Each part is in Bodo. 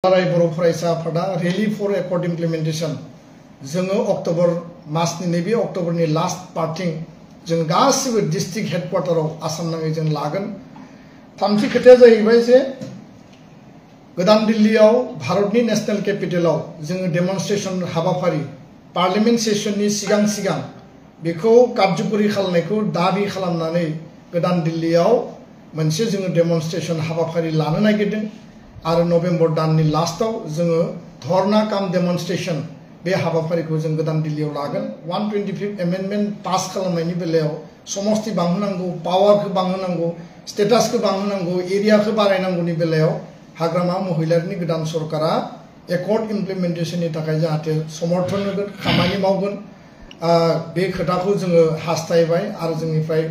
बर' फरायसा आफादा रेली फर एकर्ड इमप्लिमेन्टेसन जोङो अक्ट'बर मासनि नैबे अक्ट'बरनि लास्ट पार्टिं जों गासिबो डिस्ट्रिक्ट हेडक्वार्टाराव आसाम नाङै जों लागोन। थामथि खोथाया जाहैबाय जे गोदान दिल्लीयाव भारतनि नेशनेल केपिटेलाव जोङो डेमनस्ट्रेशन हाबाफारि पार्लियामेन्ट सेसननि सिगां सिगां बेखौ कार्यकरि खालामनायखौ दाबि खालामनानै गोदान दिल्लीयाव मोनसे जोङो डेमनस्ट्रेशन हाबाफारि लानो नागिरदों आरो नभेम्बर दाननि लास्टआव जोङो धरना काम डेमनस्ट्रेशन बे हाबाफारिखौ जों गोदान दिल्लीयाव लागोन। 125 एमेन्डमेन्ट पास खालामनायनि बेलायाव समस्ति बांहोनांगौ, पावारखौ बांहोनांगौ, स्टेटासखौ बांहोनांगौ, एरियाखौ बारायनांगौनि बेलायाव हाग्रामा महिलारिनि गोदान सरकारा एकर्ड इमप्लिमेन्टेशननि थाखाय जाहाथे समर्थन होगोन, खामानि मावगोन, बे खोथाखौ जोङो हास्थायबाय आरो जोंनिफ्राय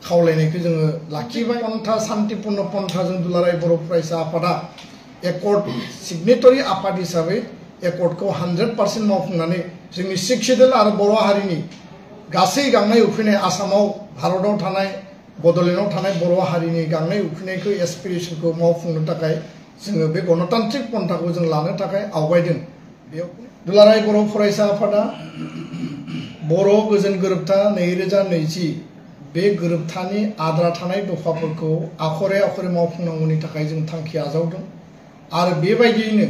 खावलायनायखौ जोङो लाखिबाय। पन्था शान्तिपूर्ण पन्थाजों दुलाराय बर' फरायसा आफादा एकर्ड सिगनेटरि आफाद हिसाबै एकर्डखौ 100% मावफुंनानै जोंनि शिक्षित आरो बर' हारिनि गासै गांनाय उखैनाय आसामाव भारताव थानाय बड'लेण्डआव थानाय बर' हारिनि गांनाय उखैनायखौ एसपिरेशनखौ मावफुंनो थाखाय जोङो बे गणतान्त्रिक पन्थाखौ जों लानो थाखाय आवगायदों। बेयाव दुलाराय बर' फरायसा आफादा बर' गोजोन गोरोबथा 2020 बे गोरोबथानि आद्रा थानाय दफाफोरखौ आखरे आखरे मावफुंनांगौनि थाखाय जों थांखि आजावदों आरो बेबायदियैनो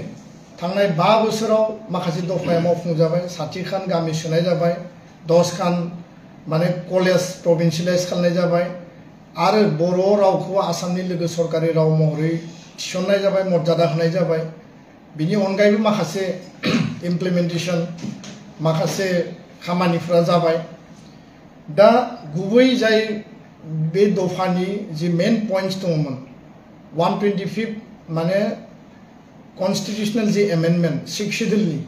थांनाय 5 बोसोराव माखासे दफाया मावफुंजाबाय। 60 खान गामि सोनाय जाबाय, 10 खान माने कलेज प्रभिन्सियेलाइज खालामनाय जाबाय आरो बर' रावखौ आसामनि लोगो सरकारि राव महरै थिसननाय जाबाय, मर्यादा होनाय जाबाय। बिनि अनगायैबो माखासे इमप्लिमेन्टेशन माखासे खामानिफोरा जाबाय। दा गुबै जाय बे दफानि जि मेन पइन्ट्स दङमोन 125 माने कन्स्टिट्यूशनल जि एमेन्डमेन्ट 6 शेड्यूलनि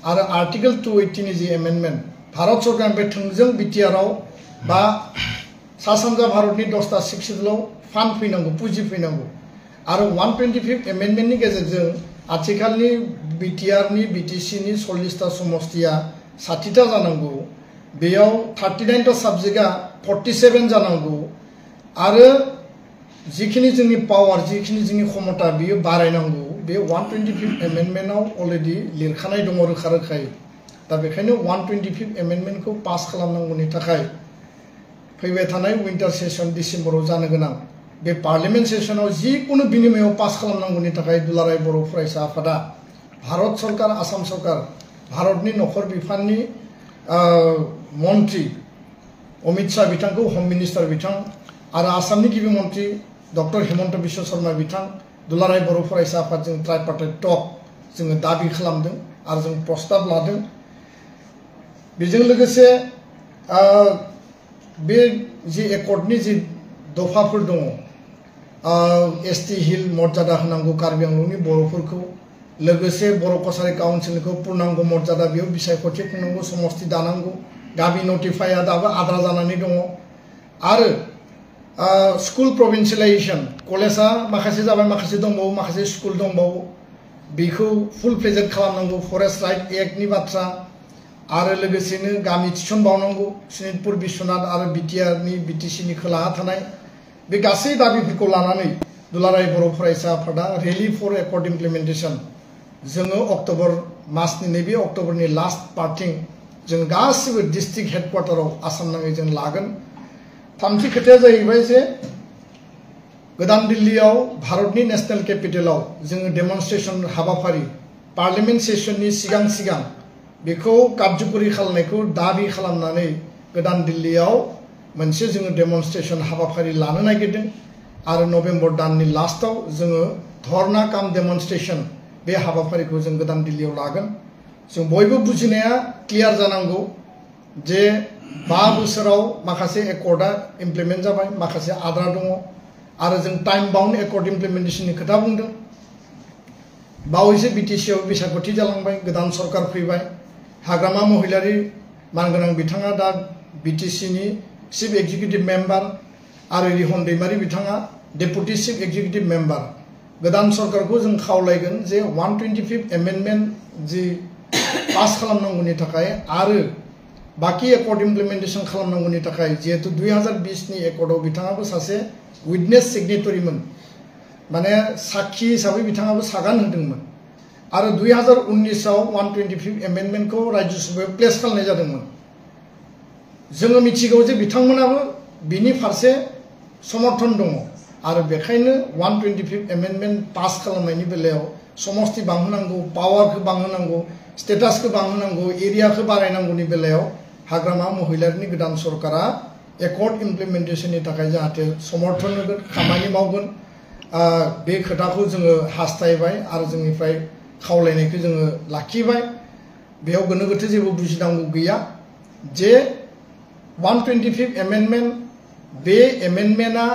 आरो आर्टिकल 280 नि जि एमेन्डमेन्ट भारत सरकारनिफ्राय थोंजों बिटिआरआव बा सा सानजा भारतनि 10टा 6 शेड्यूलाव फान्ड फैनांगौ, पुंजी फैनांगौ आरो 125 एमेन्डमेन्टनि गेजेरजों आथिखालनि बिटिआरनि बिटिसिनि 40टा समस्तिया 60टा जानांगौ, बेयाव 39टा साबजेक्टआ 47 जानांगौ आरो जिखिनि जोंनि पावार, जिखिनि जोंनि क्षमता बियो बारायनांगौ। बे 125 एमेन्डमेन्टआव अलरेडि लिरखानाय दङ रोखा रोखायै। दा बेखायनो 125 एमेन्डमेन्टखौ पास खालामनांगौनि थाखाय फैबाय थानाय विन्टार सेसन डिसेम्बराव जानो गोनां बे पार्लियामेन्ट सेसनाव जिकुनु बिनिमयाव पास खालामनांगौनि थाखाय दुलाराय बर' फरायसा आफादा भारत सरकार, आसाम सरकार, भारतनि नखर बिफाननि मन्त्रि अमित शाह बिथांखौ, हम मिनिस्टार बिथां आरो आसामनि गिबि मन्त्रि डक्टर हिमन्त बिश्व शर्मा बिथां दुलाराय बर' फरायसा आफादजों ट्राइपार्टाइट टक जोङो दाबि खालामदों आरो जों प्रस्ताब लादों। बेजों लोगोसे बे जि एकर्डनि जि दफाफोर दङ, एसटि हिल मर्यादा होनांगौ कार्बि आंलंनि बर'फोरखौ, लोगोसे बर' कसारि काउन्सिलखौ पुर्नांग मर्यादा बेयाव बिसायख'थि खुंनांगौ, समस्ति दानांगौ, गामि नटिफाइआ दाबो आद्रा जानानै दङ आरो स्कुल प्रभिन्सियेलाइजेशन कलेजा माखासे जाबाय, माखासे दंबावो, माखासे स्कुल दंबावो, बेखौ फुल फ्लेजेड खालामनांगौ। फरेस्ट राइट एक्टनि बाथ्रा आरो लोगोसेनो गामि थिसनबावनांगौ सनितपुर, बिश्वनाथ आरो बिटिआरनि बिटिसिनि खोलाहा थानाय बे गासै दाबिफोरखौ लानानै दुलाराय बर' फरायसा आफादा रेली फर एकर्ड इमप्लिमेन्टेसन जोङो अक्ट'बर मासनि नैबे अक्ट'बरनि लास्ट पार्टिं जों गासिबो डिस्ट्रिक्ट हेडक्वार्टाराव आसाम नाङै जों लागोन। थामथि खोथाया जाहैबाय जे गोदान दिल्लीयाव भारतनि नेशनेल केपिटेलाव जोङो डेमनस्ट्रेशन हाबाफारि पार्लियामेन्ट सेसननि सिगां सिगां बेखौ कार्यकरि खालामनायखौ दाबि खालामनानै गोदान दिल्लीयाव मोनसे जोङो डेमनस्ट्रेशन हाबाफारि लानो नागिरदों आरो नभेम्बर दाननि लास्टआव जोङो धरना काम डेमनस्ट्रेशन बे हाबाफारिखौ जों गोदान दिल्लीयाव लागोन। जों बयबो बुजिनाया क्लियार जानांगौ जे 5 बोसोराव माखासे एकर्डआ इमप्लिमेन्ट जाबाय, माखासे आद्रा दङ आरो जों टाइम बाउन्ड एकर्ड इमप्लिमेन्टेशननि खोथा बुंदों। बावैसो बिटिसिआव बिसायख'थि जालांबाय, गोदान सरकार फैबाय, हाग्रामा महिलारि मानगोनां बिथाङा दा बिटिसिनि चिफ एक्जिकिउटिभ मेम्बार आरो रिहन दैमारि बिथाङा डेपुटि चिफ एक्जिकिउटिभ मेम्बार। गोदान सरकारखौ जों खावलायगोन जे 125 एमेन्डमेन्ट जि पास खालामनांगौनि थाखाय आरो बाकी एकर्ड इमप्लिमेन्टेशन खालामनांगौनि थाखाय, जिहेतु 2020 नि एकर्डआव बिथाङाबो सासे उइटनेस सिगनेटरिमोन, माने साखी हिसाबै बिथाङाबो सागान होदोंमोन आरो 2019 आव 125 एमेन्डमेन्ट को राज्य सभायाव प्लेस खालामनाय जादोंमोन जोङो मिथिगौ जे बिथांमोनाबो बिनि फारसे समर्थन दङ आरो बेखायनो 125 एमेन्डमेन्ट पास खालामनायनि बेलायाव समस्ति बांहोनांगौ पावारखौ बांहोनांगौ स्टेटासखौ बांहोनांगौ एरियाखौ बारायनांगौनि बेलायाव हाग्रामा महिलारिनि गोदान सरकारा एकर्ड इमप्लिमेन्टेशननि थाखाय जाहाथे समर्थन होगोन खामानि मावगोन बे खोथाखौ जोङो हास्थायबाय आरो जोंनिफ्राय खावलायनायखौ जोङो लाखिबाय बेयाव गोनो गोथो जेबो बुजिनांगौ गैया जे 125 एमेन्डमेन्ट बे एमेन्डमेन्टआ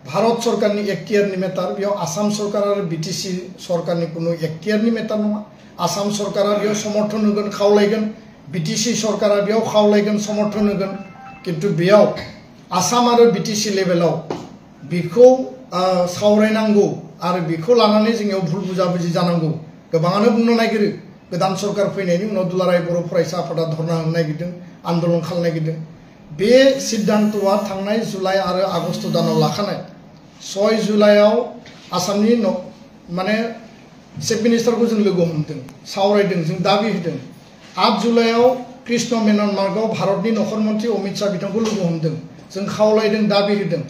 भारत सरकारनि एक्टियारनि मेटार बेयाव आसाम सरकार आरो बीटीसी सरकारनि कुनु एक्टियारनि मेटार नङा आसाम सरकारा बेयाव समर्थन होगोन खावलायगोन बीटीसी सरकारा बेयाव खावलायगोन समर्थन होगोन किन्तु बेयाव आसाम आरो बीटीसी लेभेलाव बेखौ सावरायनांगौ आरो बेखौ लानानै जोंनियाव भुल बुजाबुजि जानांगौ गोबाङानो बुंनो नागिरो गोदान सरकार फैनायनि उनाव दुलाराय बर' फरायसा आफादा धरना होनो नागिरदों आन्दोलन खालामनो नागिरदों बे सिद्धान्तआ थांनाय जुलाइ आरो आगस्ट दानाव लाखानाय 6 जुलाइआव आसामनि माने चीफ मिनिस्टारखौ जों लोगो हमदों सावरायदों जों दाबि होदों 8 जुलाइआव कृष्ण मेनन मार्गआव भारतनि नखर मन्त्रि अमित शाह बिथांखौ लोगो हमदों जों खावलायदों दाबि होदों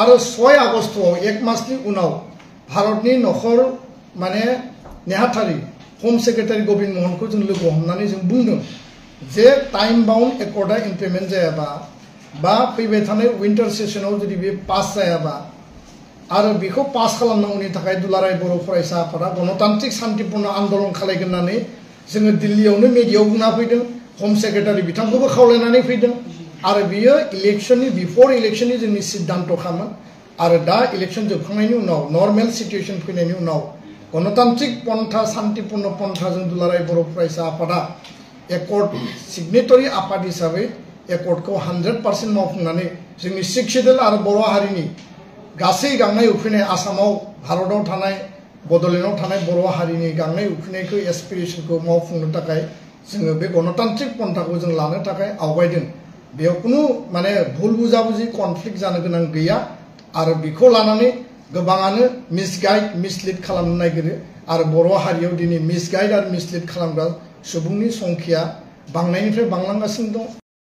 आरो 6 आगस्टआव एक मासनि उनाव भारतनि नखर माने नेहाथारि होम सेक्रेटारि गोविंद मोहनखौ जों लोगो हमनानै जों बुंदों जे टाइम बाउंड एकर्डा इमप्लिमेन्ट जायाबा बा फैबाय थानाय विंटार सेसनाव जुदि बे पास जायाबा आरो बेखौ पास खालामनांगौनि थाखाय दुलाराय बर' फरायसा आफादा गणतान्त्रिक शान्तिपूर्ण आन्दोलन खालायगोन होननानै जोङो दिल्लीयावनो मिडियायाव बुंना फैदों होम सेक्रेटारि बिथांखौबो खावलायनानै फैदों आरो बियो इलेक्शननि बिफोर इलेक्शननि जोंनि सिद्धान्त खामोन आरो दा इलेक्शन जोबखांनायनि उनाव नर्मेल सिचुएशन फैनायनि उनाव गणतान्त्रिक पन्था शान्तिपूर्ण पन्थाजों दुलाराय बर' फरायसा आफादा एकर्ड सिगनेटरि आफाद हिसाबै एकर्डखौ 100% मावफुंनानै जोंनि 6 शेड्यूल आरो बर' हारिनि गासै गांनाय उखैनाय आसामाव भारताव थानाय बड'लेण्डआव थानाय बर' हारिनि गांनाय उखैनायखौ एसपिरेशनखौ मावफुंनो थाखाय जोङो बे गणतान्त्रिक पन्थाखौ जों लानो थाखाय आवगायदों बेयाव कुनु माने भुल बुजाबुजि कनफ्लिक्ट जानो गोनां गैया आरो बेखौ लानानै गोबाङानो मिसगाइड मिसलिड खालामनो नागिरो आरो बर' हारियाव दिनै मिसगाइड आरो मिसलिड खालामग्रा सुबुंनि संख्या बांनायनिफ्राय बांलांगासिनो दं